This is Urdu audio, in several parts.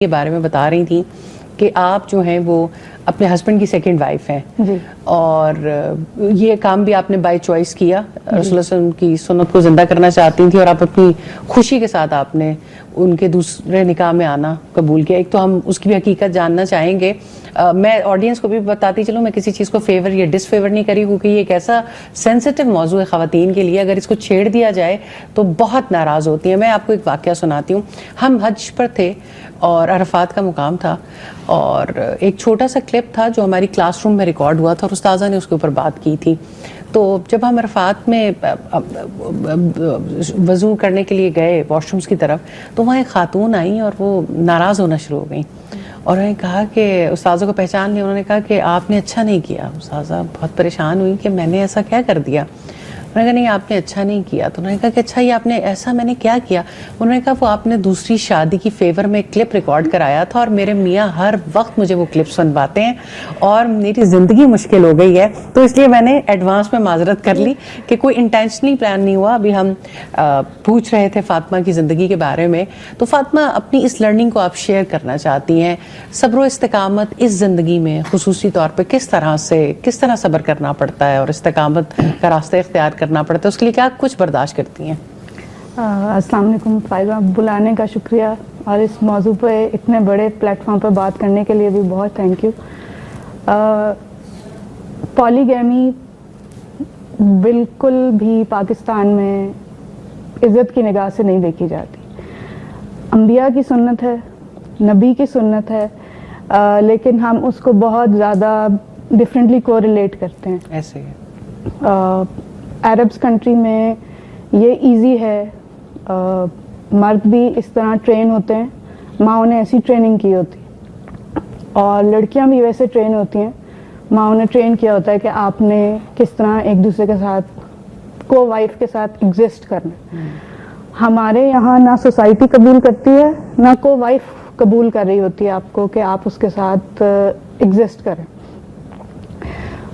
کے بارے میں بتا رہی تھیں کہ آپ جو ہیں وہ اپنے ہسبینڈ کی سیکنڈ وائف ہیں جی. اور یہ کام بھی آپ نے بائی چوائس کیا. رسول اللہ صلی اللہ علیہ وسلم کی سنت کو زندہ کرنا چاہتی تھیں اور آپ اپنی خوشی کے ساتھ آپ نے ان کے دوسرے نکاح میں آنا قبول کیا. ایک تو ہم اس کی بھی حقیقت جاننا چاہیں گے. میں آڈینس کو بھی بتاتی چلوں میں کسی چیز کو فیور یا ڈس فیور نہیں کری کیونکہ یہ ایک ایسا سینسٹیو موضوع ہے خواتین کے لیے. اگر اس کو چھیڑ دیا جائے تو بہت ناراض ہوتی ہیں. میں آپ کو ایک واقعہ سناتی ہوں. ہم حج پر تھے اور عرفات کا مقام تھا اور ایک چھوٹا سا کلپ تھا جو ہماری کلاس روم میں ریکارڈ ہوا تھا اور استاذہ نے اس کے اوپر بات کی تھی. تو جب ہم عرفات میں وضو کرنے کے لیے گئے واش رومس کی طرف تو وہاں ایک خاتون آئیں اور وہ ناراض ہونا شروع ہو گئیں اور انہوں نے کہا کہ استاذہ کو پہچان لیا. انہوں نے کہا کہ آپ نے اچھا نہیں کیا. استاذہ بہت پریشان ہوئی کہ میں نے ایسا کیا کر دیا. انہوں نے کہا نہیں آپ نے اچھا نہیں کیا. تو انہوں نے کہا کہ اچھا یہ آپ نے ایسا میں نے کیا کیا. انہوں نے کہا وہ آپ نے دوسری شادی کی فیور میں کلپ ریکارڈ کرایا تھا اور میرے میاں ہر وقت مجھے وہ کلپ سنواتے ہیں اور میری زندگی مشکل ہو گئی ہے. تو اس لیے میں نے ایڈوانس میں معذرت کر لی کہ کوئی انٹینشنلی پلان نہیں ہوا. ابھی ہم پوچھ رہے تھے فاطمہ کی زندگی کے بارے میں. تو فاطمہ اپنی اس لرننگ کو آپ شیئر کرنا چاہتی ہیں. صبر و استقامت اس زندگی میں خصوصی طور پہ کس طرح صبر کرنا پڑتا ہے اور استقامت کا راستہ اختیار کرنا پڑتا ہے, اس کے لیے کیا کچھ برداشت کرتی ہیں؟ السلام علیکم فائزہ, بلانے کا شکریہ اور اس موضوع پہ اتنے بڑے پلیٹ فارم پہ بات کرنے کے لیے بھی بہت تھینک یو. پالیگیمی بالکل بھی پاکستان میں عزت کی نگاہ سے نہیں دیکھی جاتی. انبیاء کی سنت ہے, نبی کی سنت ہے, لیکن ہم اس کو بہت زیادہ ڈفرینٹلی کوریلیٹ کرتے ہیں. ایسے عربس کنٹری میں یہ ایزی ہے, مرد بھی اس طرح ٹرین ہوتے ہیں, ماں نے ایسی ٹریننگ کی ہوتی اور لڑکیاں بھی ویسے ٹرین ہوتی ہیں. ماں نے ٹرین کیا ہوتا ہے کہ آپ نے کس طرح ایک دوسرے کے ساتھ کو وائف کے ساتھ ایگزسٹ کرنا. ہمارے یہاں نہ سوسائٹی قبول کرتی ہے نہ کو وائف قبول کر رہی ہوتی ہے آپ کو کہ آپ اس کے ساتھ ایگزسٹ کریں.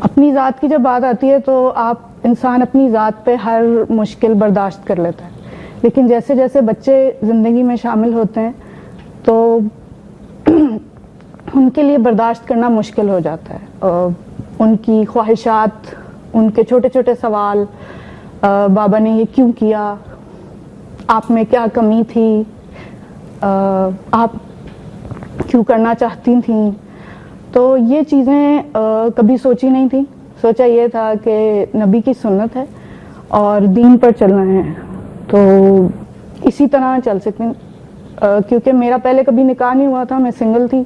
اپنی ذات کی جب بات آتی ہے تو آپ انسان اپنی ذات پہ ہر مشکل برداشت کر لیتا ہے, لیکن جیسے جیسے بچے زندگی میں شامل ہوتے ہیں تو ان کے لیے برداشت کرنا مشکل ہو جاتا ہے. ان کی خواہشات, ان کے چھوٹے چھوٹے سوال, بابا نے یہ کیوں کیا, آپ میں کیا کمی تھی, آپ کیوں کرنا چاہتی تھیں. تو یہ چیزیں کبھی سوچی نہیں تھی. سوچا یہ تھا کہ نبی کی سنت ہے اور دین پر چلنا ہے تو اسی طرح چل سکتے ہیں. کیونکہ میرا پہلے کبھی نکاح نہیں ہوا تھا, میں سنگل تھی,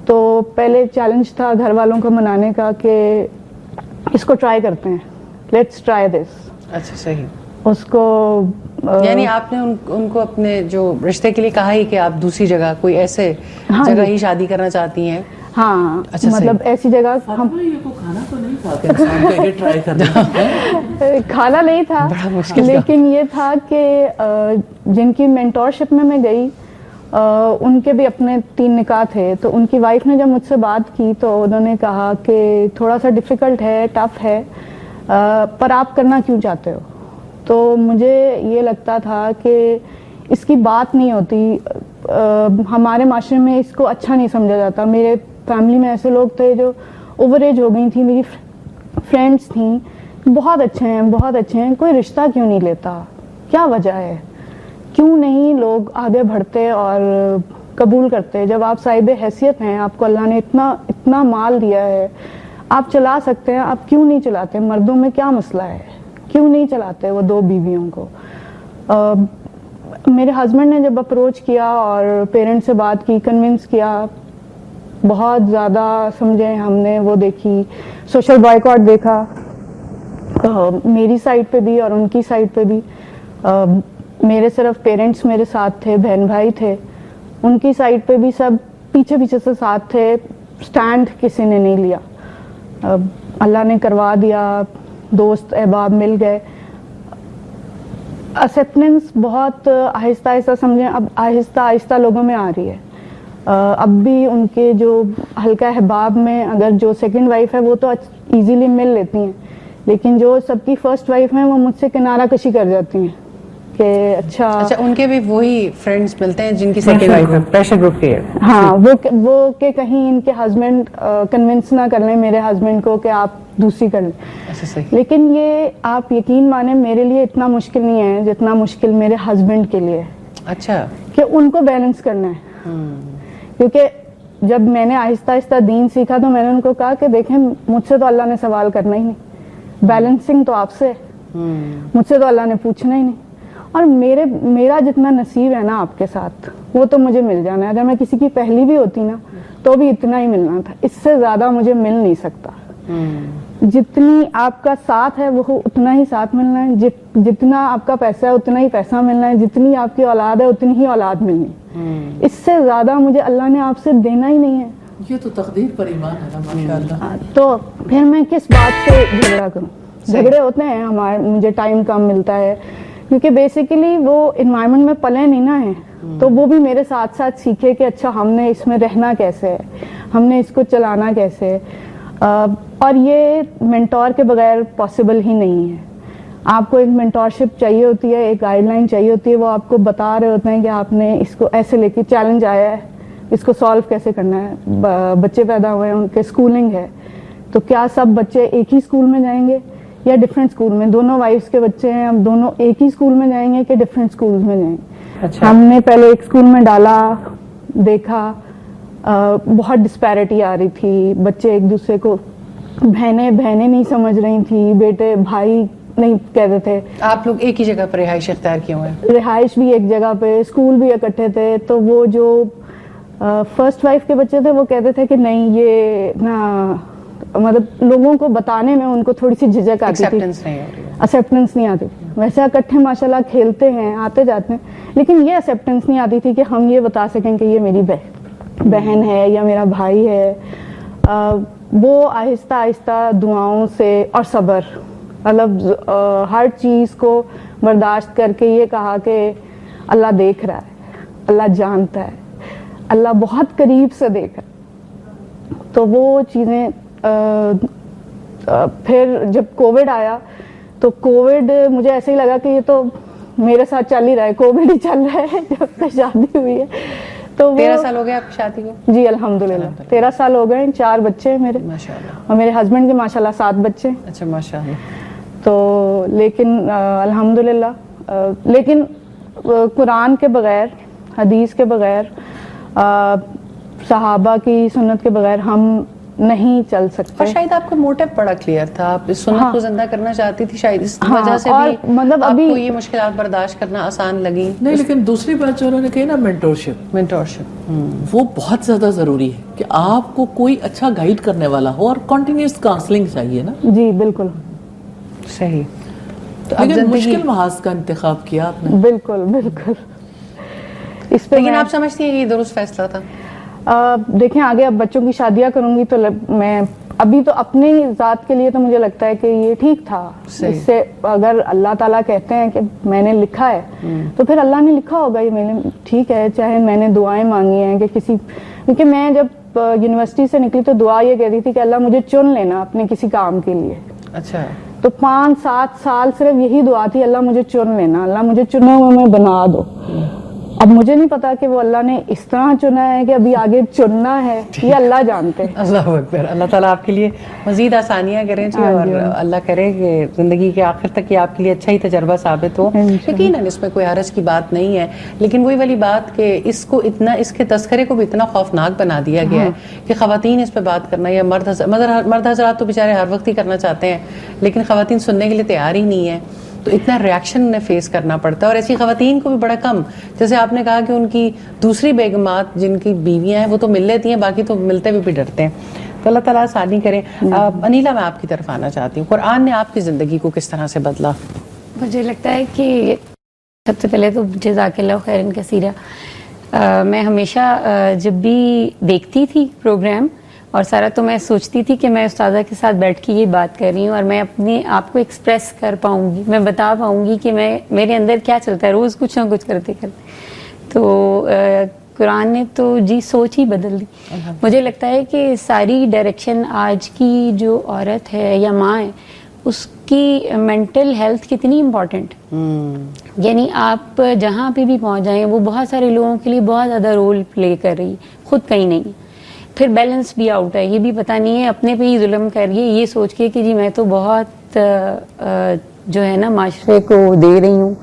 تو پہلے چیلنج تھا گھر والوں کو منانے کا کہ اس کو ٹرائی کرتے ہیں, لیٹس ٹرائی دس. اچھا صحیح. اس کو یعنی آپ نے ان کو اپنے جو رشتے کے لیے کہا ہی کہ آپ دوسری جگہ کوئی ایسے جگہ ہی شادی کرنا چاہتی ہیں. ہاں مطلب ایسی جگہ ہم کھانا نہیں تھا, لیکن یہ تھا کہ جن کی مینٹورشپ میں گئی ان کے بھی اپنے 3 نکاح تھے. تو ان کی وائف نے جب مجھ سے بات کی تو انہوں نے کہا کہ تھوڑا سا ڈیفیکلٹ ہے, ٹف ہے, پر آپ کرنا کیوں چاہتے ہو. تو مجھے یہ لگتا تھا کہ اس کی بات نہیں ہوتی, ہمارے معاشرے میں اس کو اچھا نہیں سمجھا جاتا. میرے فیملی میں ایسے لوگ تھے جو اوور ایج ہو گئی تھیں, میری فرینڈس تھیں, بہت اچھے ہیں بہت اچھے ہیں, کوئی رشتہ کیوں نہیں لیتا, کیا وجہ ہے, کیوں نہیں لوگ آگے بڑھتے اور قبول کرتے. جب آپ صاحب حیثیت ہیں, آپ کو اللہ نے اتنا مال دیا ہے, آپ چلا سکتے ہیں, آپ کیوں نہیں چلاتے. مردوں میں کیا مسئلہ ہے, کیوں نہیں چلاتے وہ 2 بیویوں کو. میرے ہسبینڈ نے جب اپروچ کیا اور پیرنٹس سے بات کی, کنونس کیا, بہت زیادہ سمجھے ہم نے, وہ دیکھی, سوشل بائیکاٹ دیکھا میری سائڈ پہ بھی اور ان کی سائڈ پہ بھی. میرے صرف پیرنٹس میرے ساتھ تھے, بہن بھائی تھے, ان کی سائڈ پہ بھی سب پیچھے سے ساتھ تھے. سٹینڈ کسی نے نہیں لیا. اللہ نے کروا دیا, دوست احباب مل گئے. ایکسیپٹنس بہت آہستہ آہستہ سمجھیں, اب آہستہ آہستہ لوگوں میں آ رہی ہے. اب بھی ان کے جو حلقہ احباب میں اگر جو سیکنڈ وائف ہے وہ تو ایزیلی مل لیتی ہیں, لیکن جو سب کی فرسٹ وائف ہیں وہ مجھ سے کنارہ کشی کر جاتی ہیں کہ اچھا ان کے بھی وہی فرینڈس ملتے ہیں جن کی سیکنڈ وائف ہے پریشر گروپ کے. ہاں وہ کہ کہیں ان کے ہسبینڈ کنونس نہ کر لیں میرے ہسبینڈ کو کہ آپ دوسری کر لیں. لیکن یہ آپ یقین مانیں میرے لیے اتنا مشکل نہیں ہے جتنا مشکل میرے ہسبینڈ کے لیے. اچھا. کہ ان کو بیلنس کرنا ہے. کیونکہ جب میں نے آہستہ آہستہ دین سیکھا تو میں نے ان کو کہا کہ دیکھیں مجھ سے تو اللہ نے سوال کرنا ہی نہیں, بیلنسنگ تو آپ سے, مجھ سے تو اللہ نے پوچھنا ہی نہیں, اور میرا جتنا نصیب ہے نا آپ کے ساتھ وہ تو مجھے مل جانا ہے. اگر میں کسی کی پہلی بھی ہوتی نا تو بھی اتنا ہی ملنا تھا, اس سے زیادہ مجھے مل نہیں سکتا. جتنی آپ کا ساتھ ہے وہ اتنا ہی ساتھ ملنا ہے, جتنا آپ کا پیسہ ہے اتنا ہی پیسہ ملنا ہے, جتنی آپ کی اولاد ہے اتنی ہی اولاد ملنی ہے. اس سے زیادہ مجھے اللہ نے آپ سے دینا ہی نہیں ہے. یہ تو تقدیر پر ایمان ہے نا ماشاءاللہ. تو پھر میں کس بات سے جھگڑا کروں. جھگڑے ہوتے ہیں ہمارے, مجھے ٹائم کم ملتا ہے کیونکہ بیسیکلی وہ انوائرمنٹ میں پلے نہیں نا ہیں, تو وہ بھی میرے ساتھ ساتھ سیکھے کہ اچھا ہم نے اس میں رہنا کیسے ہے, ہم نے اس کو چلانا کیسے ہے. اور یہ مینٹور کے بغیر پاسبل ہی نہیں ہے. آپ کو ایک مینٹورشپ چاہیے ہوتی ہے, ایک گائیڈ لائن چاہیے ہوتی ہے, وہ آپ کو بتا رہے ہوتے ہیں کہ آپ نے اس کو ایسے لے کے چیلنج آیا ہے, اس کو سالو کیسے کرنا ہے. بچے پیدا ہوئے ہیں, ان کے اسکولنگ ہے, تو کیا سب بچے ایک ہی اسکول میں جائیں گے یا ڈفرینٹ اسکول میں. دونوں وائفس کے بچے ہیں, اب دونوں ایک ہی اسکول میں جائیں گے کہ ڈفرینٹ اسکول میں جائیں گے. ہم نے پہلے ایک اسکول میں ڈالا, دیکھا بہت ڈسپیرٹی آ رہی تھی, بچے ایک دوسرے کو بہنیں نہیں سمجھ رہی تھی, بیٹے بھائی نہیں کہتے تھے. آپ لوگ ایک ہی جگہ پر رہائش اختیار کیے ہوئے ہیں؟ رہائش بھی ایک جگہ پہ, اسکول بھی اکٹھے تھے. تو وہ جو فرسٹ وائف کے بچے تھے وہ کہتے تھے کہ نہیں یہ نا, مطلب لوگوں کو بتانے میں ان کو تھوڑی سی جھجک آتی تھی, ایکسیپٹنس نہیں آتی. ویسے اکٹھے ماشاءاللہ کھیلتے ہیں, آتے جاتے ہیں, لیکن یہ ایکسیپٹنس نہیں آتی تھی کہ ہم یہ بتا سکیں کہ یہ میری بہن ہے یا میرا بھائی ہے. وہ آہستہ آہستہ دعاؤں سے اور صبر, مطلب ہر چیز کو برداشت کر کے یہ کہا کہ اللہ دیکھ رہا ہے, اللہ جانتا ہے, اللہ بہت قریب سے دیکھ رہا ہے. تو وہ چیزیں پھر جب کووڈ آیا تو کووڈ مجھے ایسے ہی لگا کہ یہ تو میرے ساتھ چل ہی رہا ہے, کووڈ ہی چل رہا ہے جب سے شادی ہوئی ہے. تو 13 سال ہو گئے آپ کی شادی کو؟ جی الحمدللہ 13 سال ہو گئے, 4 بچے ہیں میرے ماشاءاللہ, اور میرے ہسبینڈ کے ماشاءاللہ 7 بچے. اچھا ماشاءاللہ. تو لیکن الحمدللہ, لیکن قرآن کے بغیر, حدیث کے بغیر, صحابہ کی سنت کے بغیر ہم نہیں چل سکتے. اور شاید آپ کا موٹو بڑا کلیئر تھا, آپ اس سنت کو زندہ کرنا چاہتی تھی, شاید اس وجہ سے بھی مطلب آپ کو یہ مشکلات برداشت کرنا آسان لگی. نہیں, لیکن دوسری بات جو انہوں نے کہی نا مینٹورشپ, وہ بہت زیادہ ضروری ہے کہ آپ کو کوئی اچھا گائیڈ کرنے والا ہو, اور کنٹینیوس کاؤنسلنگ چاہیے نا. جی بالکل صحیح. لیکن مشکل محاذ کا انتخاب کیا آپ نے. بالکل بالکل. اس پہ لیکن آپ سمجھتی ہیں کہ یہ درست فیصلہ تھا؟ دیکھیں آگے اب بچوں کی شادیاں کروں گی تو میں ابھی تو اپنے ذات کے لیے تو مجھے لگتا ہے کہ یہ ٹھیک تھا. اس سے اگر اللہ تعالیٰ کہتے ہیں کہ میں نے لکھا ہے تو پھر اللہ نے لکھا ہوگا, یہ میں نے ٹھیک ہے. چاہے میں نے دعائیں مانگی ہیں کہ کیونکہ میں جب یونیورسٹی سے نکلی تو دعا یہ کہتی تھی کہ اللہ مجھے چن لینا اپنے کسی کام کے لیے. اچھا. تو 5-7 سال صرف یہی دعا تھی, اللہ مجھے چن لینا, اللہ مجھے چنا ہوا میں بنا دو. اب مجھے نہیں پتا کہ وہ اللہ نے اس طرح چنا ہے کہ ابھی آگے چننا ہے, یہ اللہ جانتے ہیں. اللہ اکبر. اللہ تعالیٰ آپ کے لیے مزید آسانیاں کریں جی, اور اللہ کرے کہ زندگی کے آخر تک یہ آپ کے لیے اچھا ہی تجربہ ثابت ہو. یقیناً اس میں کوئی حرج کی بات نہیں ہے, لیکن وہی والی بات کہ اس کو اتنا, اس کے تذکرے کو بھی اتنا خوفناک بنا دیا گیا ہے کہ خواتین اس پہ بات کرنا, یا مرد حضرات تو بیچارے ہر وقت ہی کرنا چاہتے ہیں, لیکن خواتین سننے کے لیے تیار ہی نہیں ہے. تو اتنا ریاکشن انہیں فیس کرنا پڑتا ہے, اور ایسی خواتین کو بھی بڑا کم, جیسے آپ نے کہا کہ ان کی دوسری بیگمات جن کی بیویاں ہیں وہ تو مل لیتی ہیں, باقی تو ملتے بھی ڈرتے ہیں. تو اللہ تعالیٰ آسانی کرے. انیلا, میں آپ کی طرف آنا چاہتی ہوں, قرآن نے آپ کی زندگی کو کس طرح سے بدلا؟ مجھے لگتا ہے کہ سب سے پہلے تو جزاک اللہ خیرن کثیرہ, میں ہمیشہ جب بھی دیکھتی تھی پروگرام اور سارا, تو میں سوچتی تھی کہ میں استاذہ کے ساتھ بیٹھ کے یہ بات کر رہی ہوں اور میں اپنے آپ کو ایکسپریس کر پاؤں گی, میں بتا پاؤں گی کہ میرے اندر کیا چلتا ہے روز کچھ نہ کچھ کرتے کرتے. تو قرآن نے تو جی سوچ ہی بدل دی. مجھے لگتا ہے کہ ساری ڈائریکشن آج کی جو عورت ہے یا ماں ہے اس کی مینٹل ہیلتھ کتنی امپورٹنٹ. یعنی آپ جہاں پہ بھی پہنچ جائیں وہ بہت سارے لوگوں کے لیے بہت زیادہ رول پلے کر رہی ہے, خود کہیں نہیں. پھر بیلنس بھی آؤٹ ہے, یہ بھی پتہ نہیں ہے اپنے پہ ہی ظلم کر رہی ہے یہ سوچ کے کہ جی میں تو بہت جو ہے نا معاشرے کو دے رہی ہوں,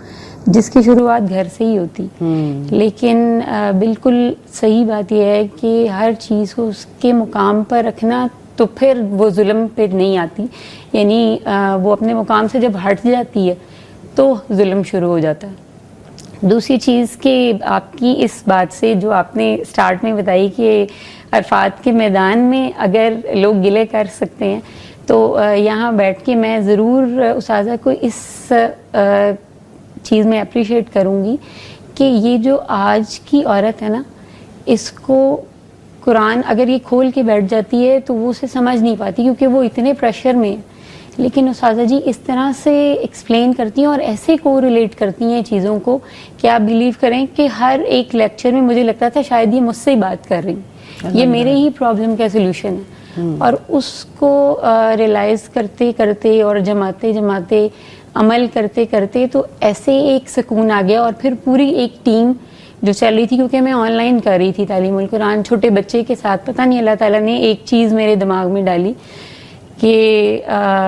جس کی شروعات گھر سے ہی ہوتی. لیکن بالکل صحیح بات یہ ہے کہ ہر چیز کو اس کے مقام پر رکھنا, تو پھر وہ ظلم پہ نہیں آتی. یعنی وہ اپنے مقام سے جب ہٹ جاتی ہے تو ظلم شروع ہو جاتا ہے. دوسری چیز کہ آپ کی اس بات سے جو آپ نے سٹارٹ میں بتائی کہ عرفات کے میدان میں اگر لوگ گلے کر سکتے ہیں, تو یہاں بیٹھ کے میں ضرور استاذہ کو اس چیز میں اپریشیٹ کروں گی کہ یہ جو آج کی عورت ہے نا, اس کو قرآن اگر یہ کھول کے بیٹھ جاتی ہے تو وہ اسے سمجھ نہیں پاتی کیونکہ وہ اتنے پریشر میں ہے. لیکن استاذہ جی اس طرح سے ایکسپلین کرتی ہیں اور ایسے کو ریلیٹ کرتی ہیں چیزوں کو کہ آپ بلیو کریں کہ ہر ایک لیکچر میں مجھے لگتا تھا شاید یہ مجھ سے ہی بات کر رہی ہیں, یہ میرے ہی پرابلم کا سلوشن ہے. اور اس کو ریلائز کرتے کرتے اور جماتے جماتے عمل کرتے کرتے تو ایسے ایک سکون آ گیا. اور پھر پوری ایک ٹیم جو چل رہی تھی, کیونکہ میں آن لائن کر رہی تھی تعلیم القرآن چھوٹے بچے کے ساتھ, پتہ نہیں اللہ تعالیٰ نے ایک چیز میرے دماغ میں ڈالی کہ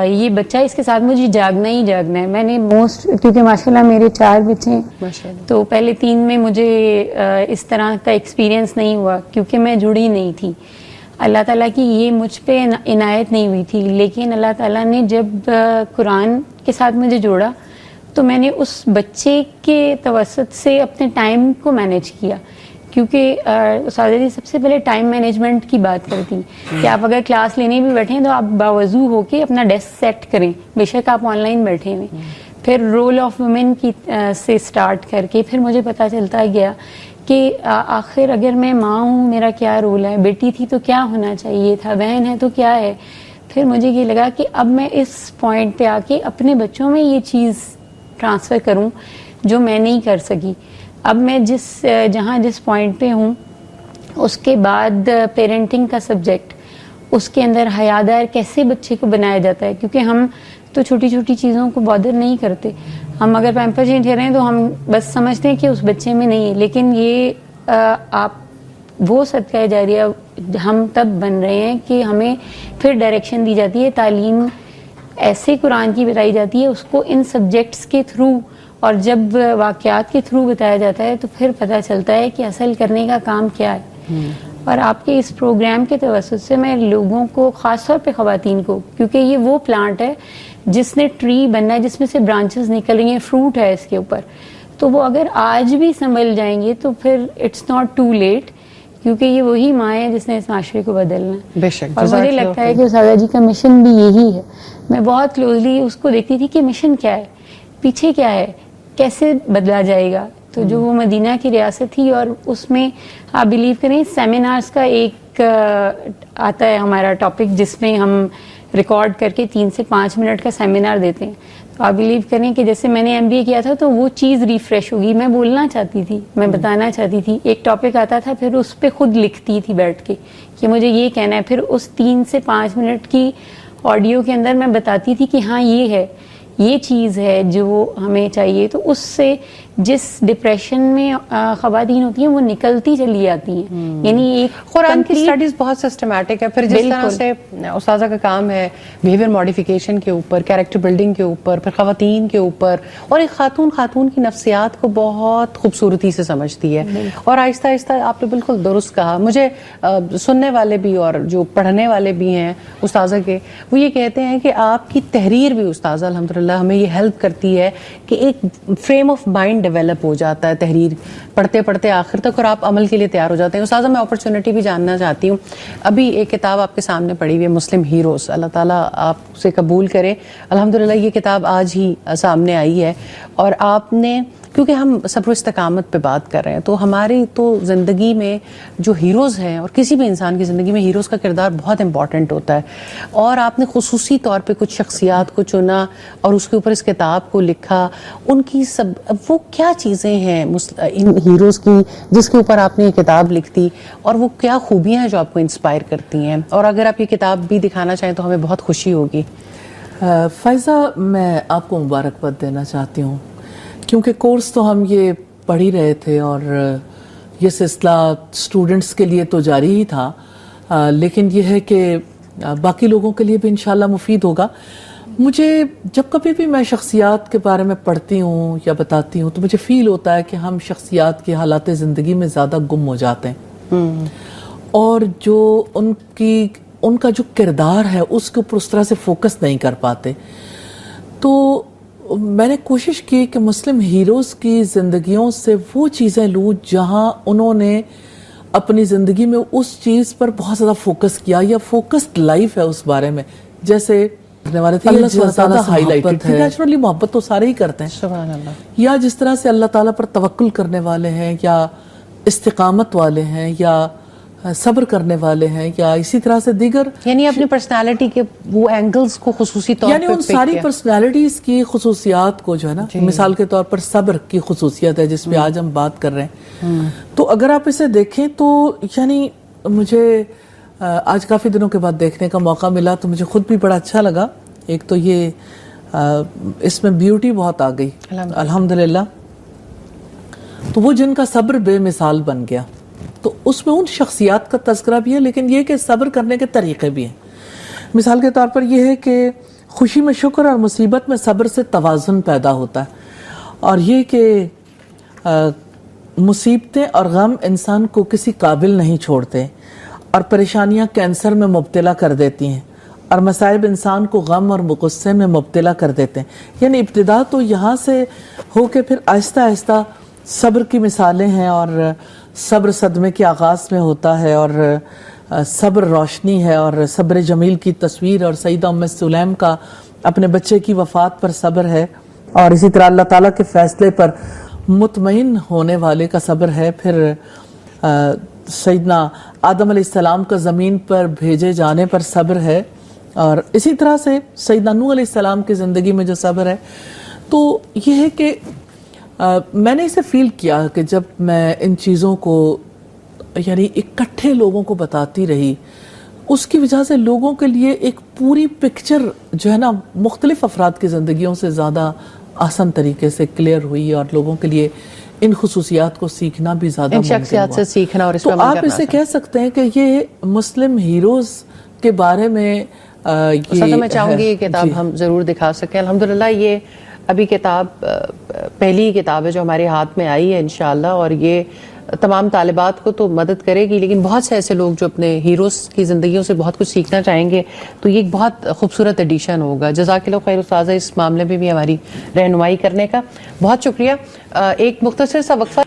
یہ بچہ اس کے ساتھ مجھے جاگنا ہی جاگنا ہے. میں نے کیونکہ ماشاءاللہ میرے 4 بچے ہیں, تو پہلے 3 میں مجھے اس طرح کا ایکسپیرینس نہیں ہوا کیونکہ میں جڑی نہیں تھی. اللہ تعالیٰ کی یہ مجھ پہ عنایت نہیں ہوئی تھی. لیکن اللہ تعالیٰ نے جب قرآن کے ساتھ مجھے جوڑا تو میں نے اس بچے کے توسط سے اپنے ٹائم کو مینیج کیا. کیونکہ استاذہ جی سب سے پہلے ٹائم مینجمنٹ کی بات کرتی ہیں کہ آپ اگر کلاس لینے بھی بیٹھیں تو آپ باوضو ہو کے اپنا ڈیسک سیٹ کریں, بے شک آپ آن لائن بیٹھے ہوئے. پھر رول آف وومن کی سے سٹارٹ کر کے پھر مجھے پتہ چلتا گیا کہ آخر اگر میں ماں ہوں میرا کیا رول ہے, بیٹی تھی تو کیا ہونا چاہیے تھا, بہن ہے تو کیا ہے. پھر مجھے یہ لگا کہ اب میں اس پوائنٹ پہ آ کے اپنے بچوں میں یہ چیز ٹرانسفر کروں جو میں نہیں کر سکی. اب میں جس پوائنٹ پہ ہوں اس کے بعد پیرنٹنگ کا سبجیکٹ, اس کے اندر حیادار کیسے بچے کو بنایا جاتا ہے. کیونکہ ہم تو چھوٹی چھوٹی چیزوں کو بادر نہیں کرتے, ہم اگر پیمپر چینج کر رہے ہیں تو ہم بس سمجھتے ہیں کہ اس بچے میں نہیں ہے. لیکن یہ آپ وہ صدقہ جاریہ ہم تب بن رہے ہیں کہ ہمیں پھر ڈائریکشن دی جاتی ہے, تعلیم ایسے قرآن کی بتائی جاتی ہے اس کو ان سبجیکٹس کے تھرو, اور جب واقعات کے تھرو بتایا جاتا ہے تو پھر پتہ چلتا ہے کہ اصل کرنے کا کام کیا ہے. اور آپ کے اس پروگرام کے توسط سے میں لوگوں کو, خاص طور پہ خواتین کو, کیونکہ یہ وہ پلانٹ ہے جس نے ٹری بننا ہے, جس میں سے برانچز نکل رہی ہیں, فروٹ ہے اس کے اوپر, تو وہ اگر آج بھی سنبھل جائیں گے تو پھر اٹس ناٹ ٹو لیٹ, کیونکہ یہ وہی ماں ہے جس نے اس معاشرے کو بدلنا ہے. بے شک. اور مجھے لگتا ہے کہ استاذہ جی کا مشن بھی یہی ہے. میں بہت کلوزلی اس کو دیکھتی تھی کہ مشن کیا ہے, پیچھے کیا ہے, کیسے بدلا جائے گا. تو جو وہ مدینہ کی ریاست تھی, اور اس میں آپ بلیو کریں سیمینارز کا ایک آتا ہے ہمارا ٹاپک جس میں ہم ریکارڈ کر کے 3 سے 5 منٹ کا سیمینار دیتے ہیں. تو آپ بلیو کریں کہ جیسے میں نے MBA کیا تھا تو وہ چیز ریفریش ہوگی, میں بولنا چاہتی تھی, میں بتانا چاہتی تھی, ایک ٹاپک آتا تھا پھر اس پہ خود لکھتی تھی بیٹھ کے کہ مجھے یہ کہنا ہے, پھر اس 3 سے 5 منٹ کی آڈیو کے اندر میں بتاتی تھی کہ ہاں یہ ہے, یہ چیز ہے جو ہمیں چاہیے. تو اس سے جس ڈپریشن میں خواتین ہوتی ہیں وہ نکلتی چلی جاتی ہیں. یعنی ایک قرآن کی اسٹڈیز بہت سسٹمیٹک ہے. پھر جس طرح سے استاذہ کا کام ہے بیہیویئر ماڈیفیکیشن کے اوپر, کیریکٹر بلڈنگ کے اوپر, پھر خواتین کے اوپر, اور ایک خاتون کی نفسیات کو بہت خوبصورتی سے سمجھتی ہے. اور آہستہ آہستہ آپ نے بالکل درست کہا. مجھے سننے والے بھی اور جو پڑھنے والے بھی ہیں استاذہ کے, وہ یہ کہتے ہیں کہ آپ کی تحریر بھی استاذہ الحمدللہ ہمیں یہ ہیلپ کرتی ہے کہ ایک فریم آف مائنڈ ڈیولپ ہو جاتا ہے تحریر پڑھتے پڑھتے آخر تک, اور آپ عمل کے لیے تیار ہو جاتے ہیں. استاذہ میں اپرچونٹی بھی جاننا چاہتی ہوں, ابھی ایک کتاب آپ کے سامنے پڑھی ہوئی ہے مسلم ہیروز, اللہ تعالیٰ آپ سے قبول کرے. الحمدللہ یہ کتاب آج ہی سامنے آئی ہے, اور آپ نے, کیونکہ ہم صبر و استقامت پہ بات کر رہے ہیں, تو ہماری تو زندگی میں جو ہیروز ہیں, اور کسی بھی انسان کی زندگی میں ہیروز کا کردار بہت امپورٹنٹ ہوتا ہے, اور آپ نے خصوصی طور پہ کچھ شخصیات کو چنا اور اس کے اوپر اس کتاب کو لکھا. ان کی سب وہ کیا چیزیں ہیں ان ہیروز کی جس کے اوپر آپ نے یہ کتاب لکھ دی, اور وہ کیا خوبیاں ہیں جو آپ کو انسپائر کرتی ہیں, اور اگر آپ یہ کتاب بھی دکھانا چاہیں تو ہمیں بہت خوشی ہوگی. فائزہ میں آپ کو مبارکباد دینا چاہتی ہوں کیونکہ کورس تو ہم یہ پڑھ ہی رہے تھے اور یہ سلسلہ اسٹوڈنٹس کے لیے تو جاری ہی تھا، لیکن یہ ہے کہ باقی لوگوں کے لیے بھی انشاءاللہ مفید ہوگا. مجھے جب کبھی بھی میں شخصیات کے بارے میں پڑھتی ہوں یا بتاتی ہوں تو مجھے فیل ہوتا ہے کہ ہم شخصیات کی حالات زندگی میں زیادہ گم ہو جاتے ہیں اور جو ان کا جو کردار ہے اس کے اوپر اس طرح سے فوکس نہیں کر پاتے. تو میں نے کوشش کی کہ مسلم ہیروز کی زندگیوں سے وہ چیزیں لوں جہاں انہوں نے اپنی زندگی میں اس چیز پر بہت زیادہ فوکس کیا یا فوکسڈ لائف ہے اس بارے میں. جیسے اللہ تعالیٰ ہائی لائٹ ہے، نیچرلی محبت تو سارے ہی کرتے ہیں سبحان اللہ، یا جس طرح سے اللہ تعالیٰ پر توکل کرنے والے ہیں یا استقامت والے ہیں یا صبر کرنے والے ہیں یا اسی طرح سے دیگر، یعنی اپنی پرسنالٹی کے وہ اینگلز کو خصوصی طور یعنی ان ساری پرسنالٹیز کی خصوصیات کو جو ہے نا، مثال کے طور پر صبر کی خصوصیت ہے جس پہ آج ہم بات کر رہے ہیں. تو اگر آپ اسے دیکھیں تو یعنی مجھے آج کافی دنوں کے بعد دیکھنے کا موقع ملا تو مجھے خود بھی بڑا اچھا لگا. ایک تو یہ اس میں بیوٹی بہت آ گئی الحمدللہ. تو وہ جن کا صبر بے مثال بن گیا، تو اس میں ان شخصیات کا تذکرہ بھی ہے لیکن یہ کہ صبر کرنے کے طریقے بھی ہیں. مثال کے طور پر یہ ہے کہ خوشی میں شکر اور مصیبت میں صبر سے توازن پیدا ہوتا ہے، اور یہ کہ مصیبتیں اور غم انسان کو کسی قابل نہیں چھوڑتے اور پریشانیاں کینسر میں مبتلا کر دیتی ہیں اور مصائب انسان کو غم اور غصے میں مبتلا کر دیتے ہیں. یعنی ابتدا تو یہاں سے ہو کے پھر آہستہ آہستہ صبر کی مثالیں ہیں، اور صبر صدمے کے آغاز میں ہوتا ہے، اور صبر روشنی ہے، اور صبر جمیل کی تصویر، اور سیدہ ام سلیم کا اپنے بچے کی وفات پر صبر ہے، اور اسی طرح اللہ تعالیٰ کے فیصلے پر مطمئن ہونے والے کا صبر ہے. پھر سیدنا آدم علیہ السلام کا زمین پر بھیجے جانے پر صبر ہے، اور اسی طرح سے سیدنا نوح علیہ السلام کی زندگی میں جو صبر ہے. تو یہ ہے کہ میں نے اسے فیل کیا کہ جب میں ان چیزوں کو یعنی اکٹھے لوگوں کو بتاتی رہی، اس کی وجہ سے لوگوں کے لیے ایک پوری پکچر جو ہے نا مختلف افراد کی زندگیوں سے زیادہ آسان طریقے سے کلیئر ہوئی، اور لوگوں کے لیے ان خصوصیات کو سیکھنا بھی زیادہ ان شخصیات سے سیکھنا اور اس تو آپ اسے کہہ سکتے ہیں کہ یہ مسلم ہیروز کے بارے میں میں چاہوں گی یہ کتاب ہم ضرور دکھا سکیں. الحمدللہ یہ ابھی کتاب پہلی کتاب ہے جو ہمارے ہاتھ میں آئی ہے انشاءاللہ، اور یہ تمام طالبات کو تو مدد کرے گی، لیکن بہت سے ایسے لوگ جو اپنے ہیروز کی زندگیوں سے بہت کچھ سیکھنا چاہیں گے تو یہ ایک بہت خوبصورت ایڈیشن ہوگا. جزاک اللہ خیر استاذہ اس معاملے میں بھی ہماری رہنمائی کرنے کا. بہت شکریہ. ایک مختصر سا وقفہ.